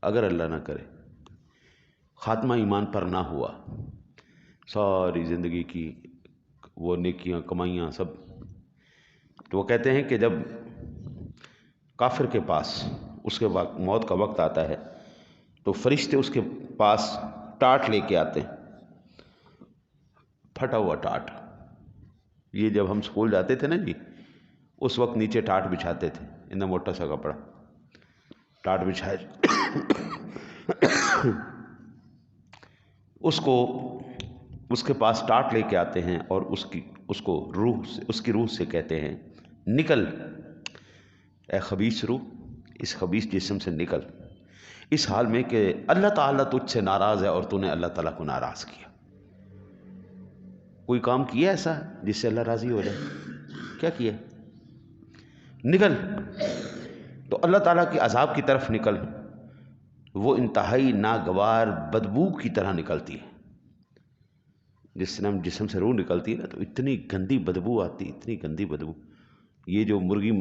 اگر اللہ نہ کرے خاتمہ ایمان پر نہ ہوا، ساری زندگی کی وہ نیکیاں کمائیاں سب، تو وہ کہتے ہیں کہ جب کافر کے پاس اس کے وقت موت کا وقت آتا ہے تو فرشتے اس کے پاس ٹاٹ لے کے آتے ہیں، پھٹا ہوا ٹاٹ۔ یہ جب ہم اسکول جاتے تھے نا جی، اس وقت نیچے ٹاٹ بچھاتے تھے، اتنا موٹا سا کپڑا ٹاٹ بچھائے اس کو اس کے پاس ٹاٹ لے کے آتے ہیں اور اس کی روح سے کہتے ہیں نکل اے خبیث روح، اس خبیث جسم سے نکل، اس حال میں کہ اللہ تعالیٰ تجھ سے ناراض ہے اور تو نے اللہ تعالیٰ کو ناراض کیا۔ کوئی کام کیا ایسا جس سے اللہ راضی ہو جائے؟ کیا کیا؟ نکل، تو اللہ تعالیٰ کے عذاب کی طرف نکل، وہ انتہائی ناگوار بدبو کی طرح نکلتی ہے۔ جس طرح جسم سے روح نکلتی ہے نا تو اتنی گندی بدبو آتی، اتنی گندی بدبو۔ یہ جو مرغی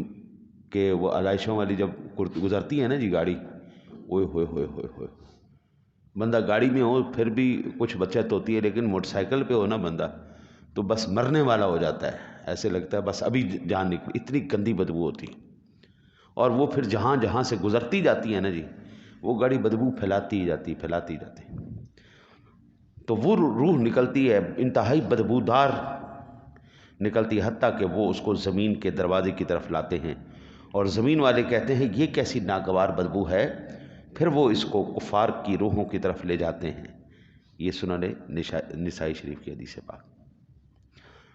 کے وہ علائشوں والی جب گزرتی ہے نا جی گاڑی، اوئے ہوئے ہوئے ہوئے ہوئے، بندہ گاڑی میں ہو پھر بھی کچھ بچت ہوتی ہے، لیکن موٹر سائیکل پہ ہو نا بندہ تو بس مرنے والا ہو جاتا ہے، ایسے لگتا ہے بس ابھی جان نکلی، اتنی گندی بدبو ہوتی ہے۔ اور وہ پھر جہاں جہاں سے گزرتی جاتی ہے نا جی، وہ گاڑی بدبو پھیلاتی جاتی پھیلاتی جاتی، تو وہ روح نکلتی ہے انتہائی بدبودار نکلتی ہے، حتیٰ کہ وہ اس کو زمین کے دروازے کی طرف لاتے ہیں اور زمین والے کہتے ہیں یہ کیسی ناگوار بدبو ہے، پھر وہ اس کو کفار کی روحوں کی طرف لے جاتے ہیں۔ یہ سنن نسائی شریف کی حدیث پاک۔